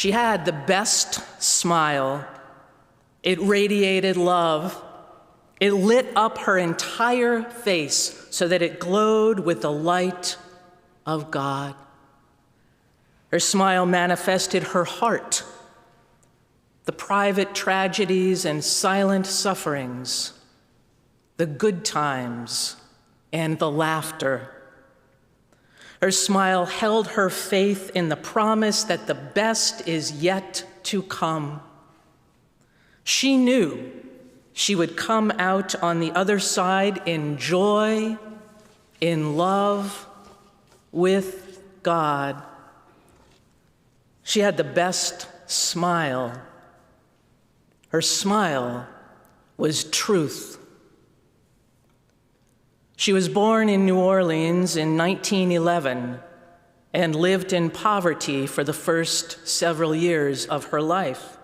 She had the best smile. It radiated love. It lit up her entire face so that it glowed with the light of God. Her smile manifested her heart, the private tragedies and silent sufferings, the good times and the laughter. Her smile held her faith in the promise that the best is yet to come. She knew she would come out on the other side in joy, in love, with God. She had the best smile. Her smile was truth. She was born in New Orleans in 1911 and lived in poverty for the first several years of her life.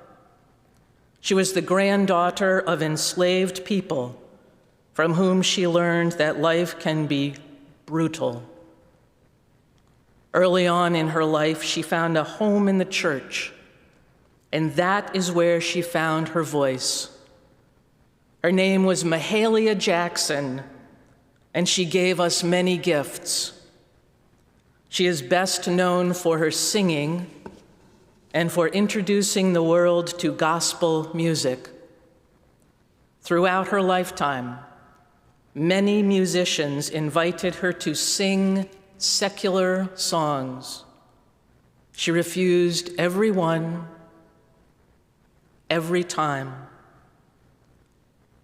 She was the granddaughter of enslaved people from whom she learned that life can be brutal. Early on in her life, she found a home in the church, and that is where she found her voice. Her name was Mahalia Jackson, and she gave us many gifts. She is best known for her singing and for introducing the world to gospel music. Throughout her lifetime, many musicians invited her to sing secular songs. She refused every one, every time.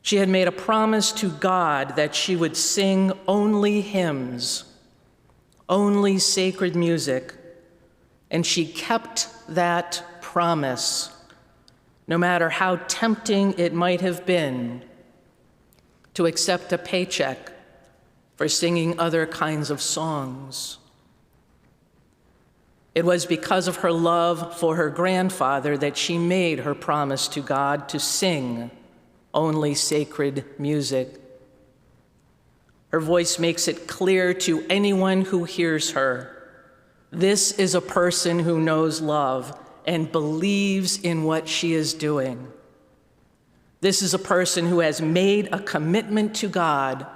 She had made a promise to God that she would sing only hymns, only sacred music, and she kept that promise, no matter how tempting it might have been to accept a paycheck for singing other kinds of songs. It was because of her love for her grandfather that she made her promise to God to sing only sacred music. Her voice makes it clear to anyone who hears her. This is a person who knows love and believes in what she is doing. This is a person who has made a commitment to God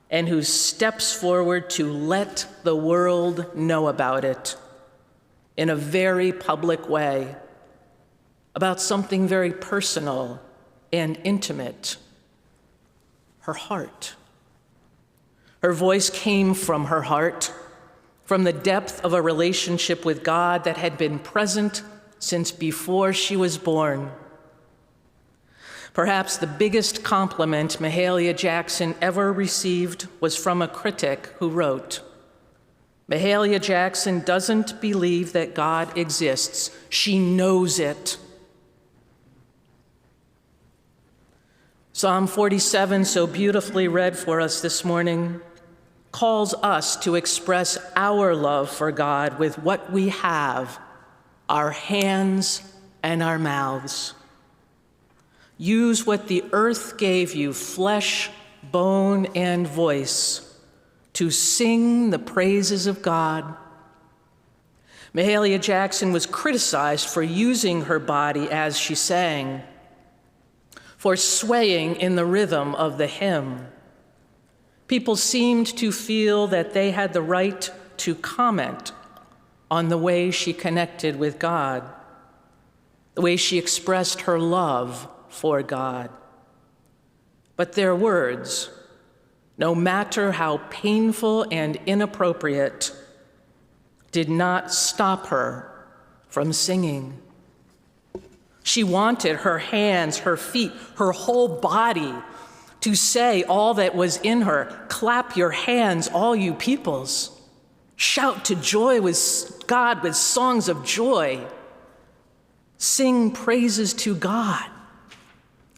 and who steps forward to let the world know about it in a very public way, about something very personal and intimate, her heart. Her voice came from her heart, from the depth of a relationship with God that had been present since before she was born. Perhaps the biggest compliment Mahalia Jackson ever received was from a critic who wrote, "Mahalia Jackson doesn't believe that God exists. She knows it." Psalm 47, so beautifully read for us this morning, calls us to express our love for God with what we have, our hands and our mouths. Use what the earth gave you, flesh, bone, and voice, to sing the praises of God. Mahalia Jackson was criticized for using her body as she sang, for swaying in the rhythm of the hymn. People seemed to feel that they had the right to comment on the way she connected with God, the way she expressed her love for God. But their words, no matter how painful and inappropriate, did not stop her from singing. She wanted her hands, her feet, her whole body to say all that was in her. Clap your hands, all you peoples. Shout to joy with God with songs of joy. Sing praises to God.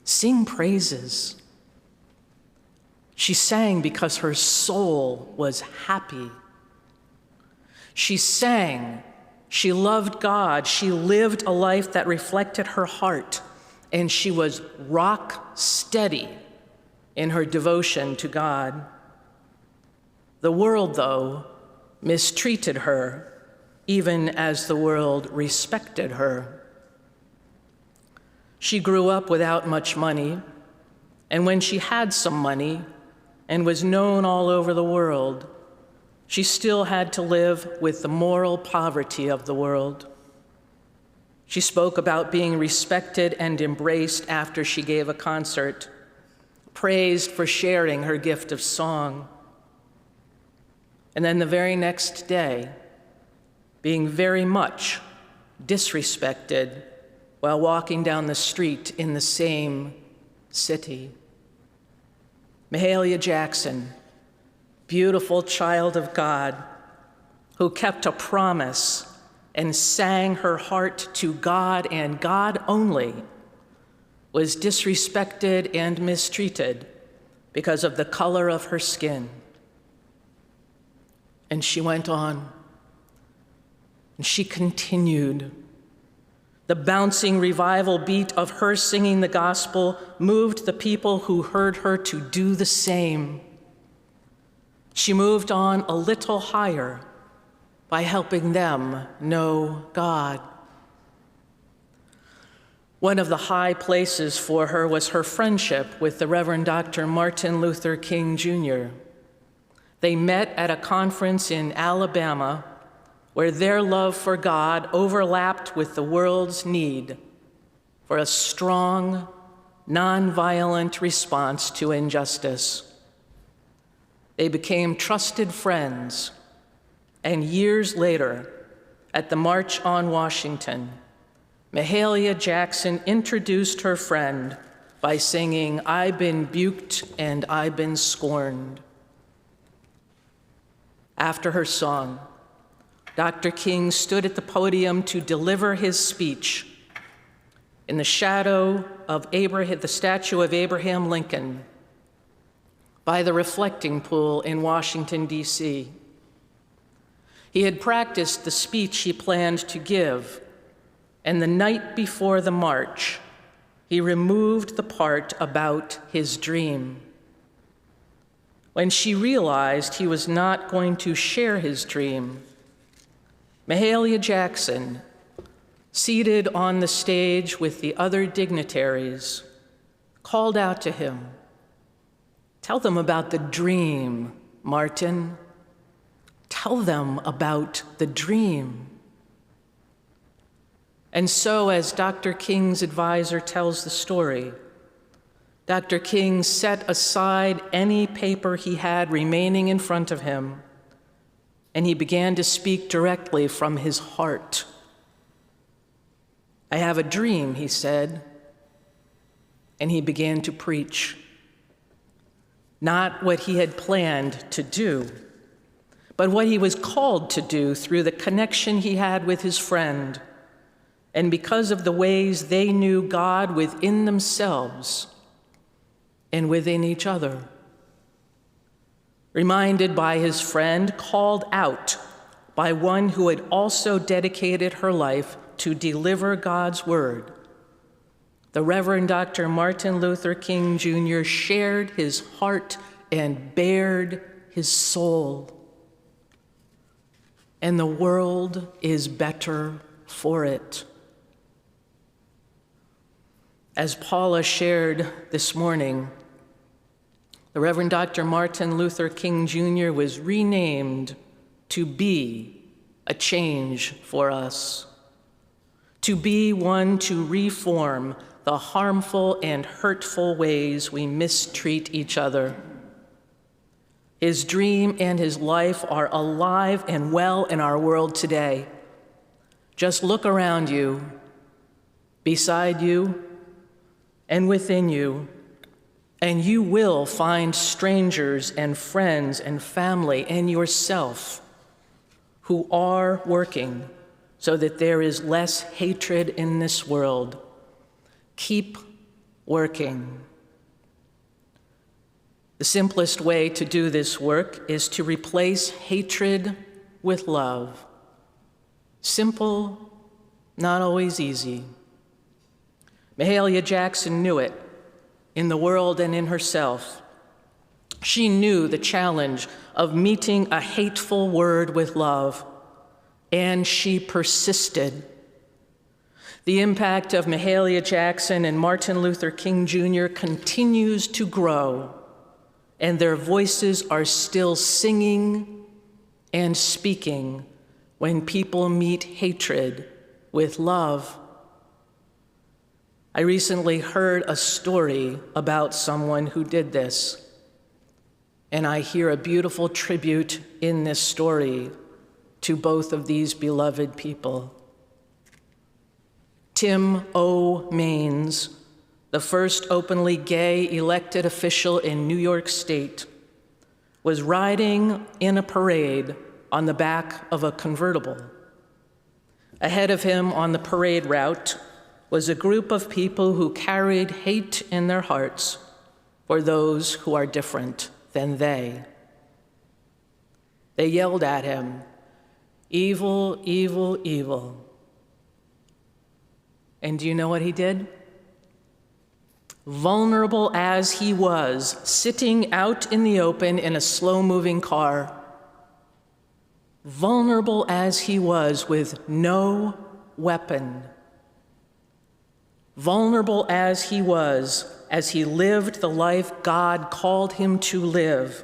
Sing praises. She sang because her soul was happy. She sang. She loved God. She lived a life that reflected her heart, and she was rock steady in her devotion to God. The world, though, mistreated her even as the world respected her. She grew up without much money, and when she had some money and was known all over the world, she still had to live with the moral poverty of the world. She spoke about being respected and embraced after she gave a concert, praised for sharing her gift of song. And then the very next day, being very much disrespected while walking down the street in the same city. Mahalia Jackson, beautiful child of God, who kept a promise and sang her heart to God and God only, was disrespected and mistreated because of the color of her skin. And she went on, and she continued. The bouncing revival beat of her singing the gospel moved the people who heard her to do the same. She moved on a little higher by helping them know God. One of the high places for her was her friendship with the Reverend Dr. Martin Luther King Jr. They met at a conference in Alabama where their love for God overlapped with the world's need for a strong, nonviolent response to injustice. They became trusted friends, and years later, at the March on Washington, Mahalia Jackson introduced her friend by singing, "I've been buked and I've been scorned." After her song, Dr. King stood at the podium to deliver his speech in the shadow of the statue of Abraham Lincoln by the reflecting pool in Washington, D.C. He had practiced the speech he planned to give, and the night before the march, he removed the part about his dream. When she realized he was not going to share his dream, Mahalia Jackson, seated on the stage with the other dignitaries, called out to him, "Tell them about the dream, Martin. Tell them about the dream." And so, as Dr. King's advisor tells the story, Dr. King set aside any paper he had remaining in front of him, and he began to speak directly from his heart. "I have a dream," he said, and he began to preach. Not what he had planned to do, but what he was called to do through the connection he had with his friend, and because of the ways they knew God within themselves and within each other. Reminded by his friend, called out by one who had also dedicated her life to deliver God's word, the Reverend Dr. Martin Luther King Jr. shared his heart and bared his soul. And the world is better for it. As Paula shared this morning, the Reverend Dr. Martin Luther King Jr. was renamed to be a change for us, to be one to reform the harmful and hurtful ways we mistreat each other. His dream and his life are alive and well in our world today. Just look around you, beside you, and within you, and you will find strangers and friends and family and yourself who are working so that there is less hatred in this world. Keep working. The simplest way to do this work is to replace hatred with love. Simple, not always easy. Mahalia Jackson knew it in the world and in herself. She knew the challenge of meeting a hateful word with love, and she persisted. The impact of Mahalia Jackson and Martin Luther King Jr. continues to grow, and their voices are still singing and speaking when people meet hatred with love. I recently heard a story about someone who did this, and I hear a beautiful tribute in this story to both of these beloved people. Tim O. Maines, the first openly gay elected official in New York State, was riding in a parade on the back of a convertible. Ahead of him on the parade route was a group of people who carried hate in their hearts for those who are different than they. They yelled at him, "Evil, evil, evil." And do you know what he did? Vulnerable as he was, sitting out in the open in a slow-moving car, vulnerable as he was with no weapon, vulnerable as he was as he lived the life God called him to live,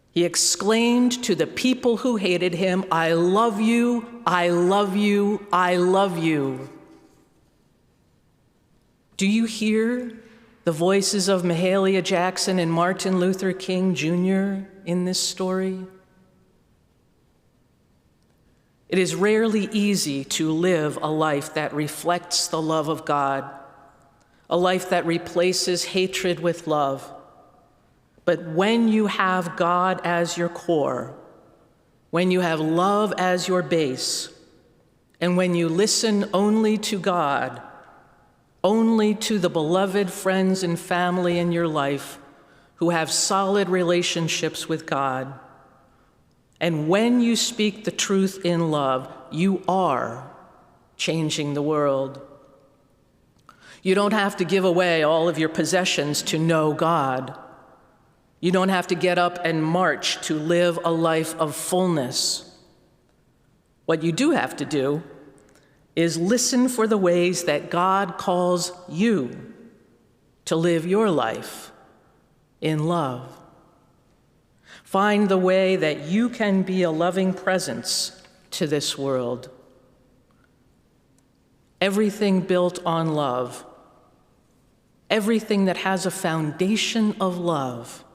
he exclaimed to the people who hated him, "I love you, I love you, I love you." Do you hear the voices of Mahalia Jackson and Martin Luther King Jr. in this story? It is rarely easy to live a life that reflects the love of God, a life that replaces hatred with love. But when you have God as your core, when you have love as your base, and when you listen only to God, only to the beloved friends and family in your life who have solid relationships with God, and when you speak the truth in love, you are changing the world. You don't have to give away all of your possessions to know God. You don't have to get up and march to live a life of fullness. What you do have to do is listen for the ways that God calls you to live your life in love. Find the way that you can be a loving presence to this world. Everything built on love, everything that has a foundation of love,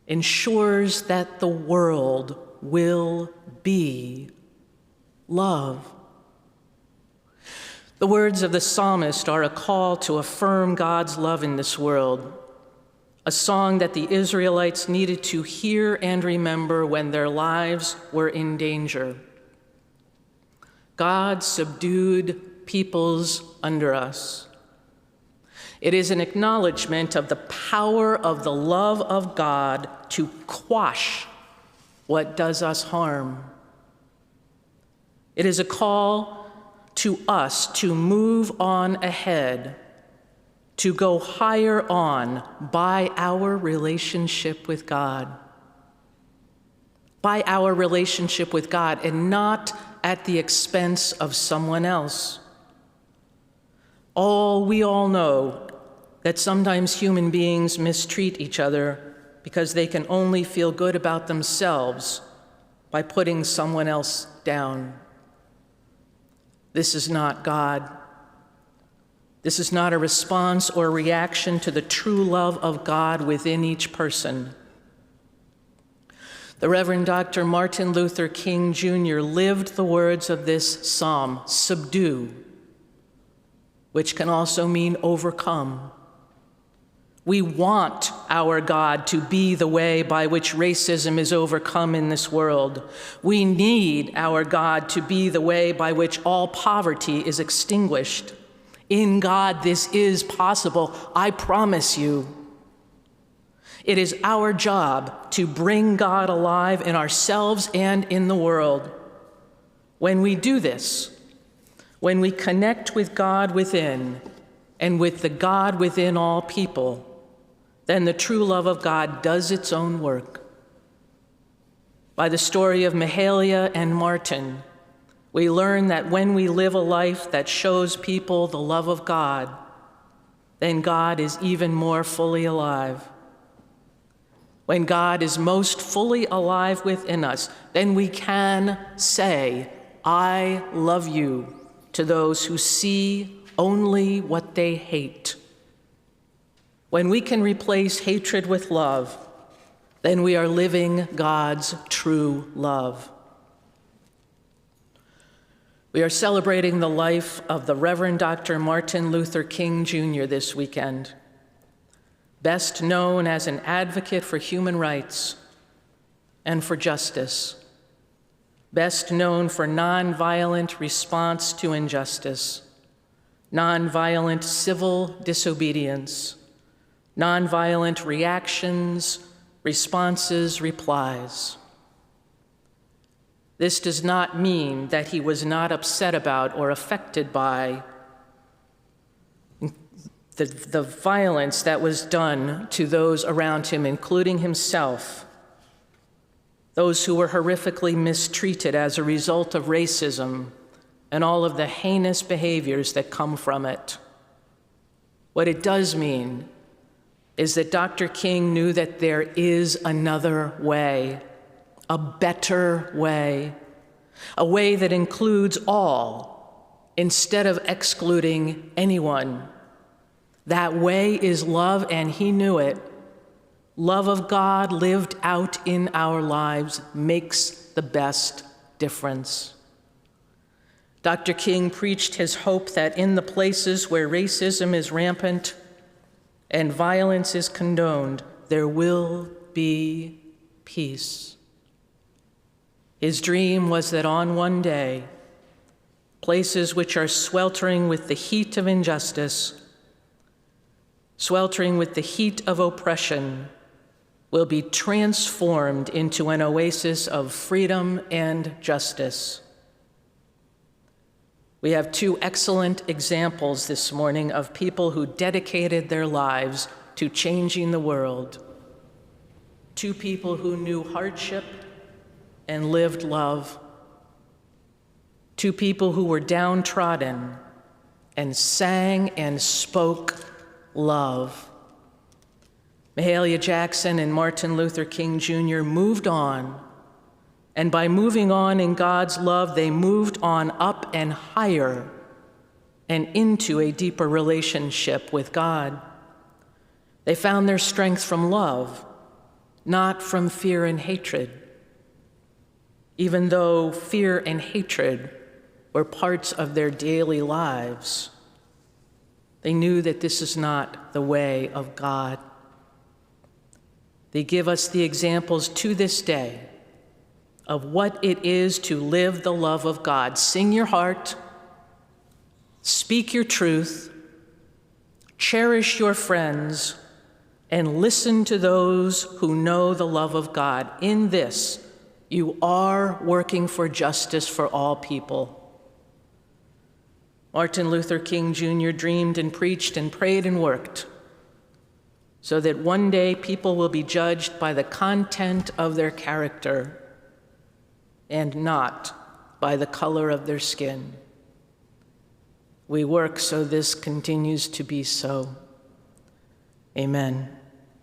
ensures that the world will be love. The words of the psalmist are a call to affirm God's love in this world, a song that the Israelites needed to hear and remember when their lives were in danger. God subdued peoples under us. It is an acknowledgement of the power of the love of God to quash what does us harm. It is a call to us to move on ahead, to go higher on by our relationship with God. By our relationship with God, and not at the expense of someone else. We all know that sometimes human beings mistreat each other because they can only feel good about themselves by putting someone else down. This is not God. This is not a response or reaction to the true love of God within each person. The Reverend Dr. Martin Luther King Jr. lived the words of this psalm, "Subdue," which can also mean overcome. We want our God to be the way by which racism is overcome in this world. We need our God to be the way by which all poverty is extinguished. In God, this is possible, I promise you. It is our job to bring God alive in ourselves and in the world. When we do this, when we connect with God within and with the God within all people, then the true love of God does its own work. By the story of Mahalia and Martin, we learn that when we live a life that shows people the love of God, then God is even more fully alive. When God is most fully alive within us, then we can say, "I love you," to those who see only what they hate. When we can replace hatred with love, then we are living God's true love. We are celebrating the life of the Reverend Dr. Martin Luther King Jr. this weekend. Best known as an advocate for human rights and for justice. Best known for nonviolent response to injustice, nonviolent civil disobedience, nonviolent reactions, responses, replies. This does not mean that he was not upset about or affected by the violence that was done to those around him, including himself, those who were horrifically mistreated as a result of racism and all of the heinous behaviors that come from it. What it does mean is that Dr. King knew that there is another way, a better way, a way that includes all instead of excluding anyone. That way is love, and he knew it. Love of God lived out in our lives makes the best difference. Dr. King preached his hope that in the places where racism is rampant and violence is condoned, there will be peace. His dream was that on one day, places which are sweltering with the heat of injustice, sweltering with the heat of oppression, will be transformed into an oasis of freedom and justice. We have two excellent examples this morning of people who dedicated their lives to changing the world. Two people who knew hardship and lived love. Two people who were downtrodden and sang and spoke love. Mahalia Jackson and Martin Luther King Jr. moved on, and by moving on in God's love, they moved on up and higher and into a deeper relationship with God. They found their strength from love, not from fear and hatred, even though fear and hatred were parts of their daily lives. They knew that this is not the way of God. They give us the examples to this day of what it is to live the love of God. Sing your heart, speak your truth, cherish your friends, and listen to those who know the love of God. In this, you are working for justice for all people. Martin Luther King Jr. dreamed and preached and prayed and worked so that one day people will be judged by the content of their character and not by the color of their skin. We work so this continues to be so. Amen.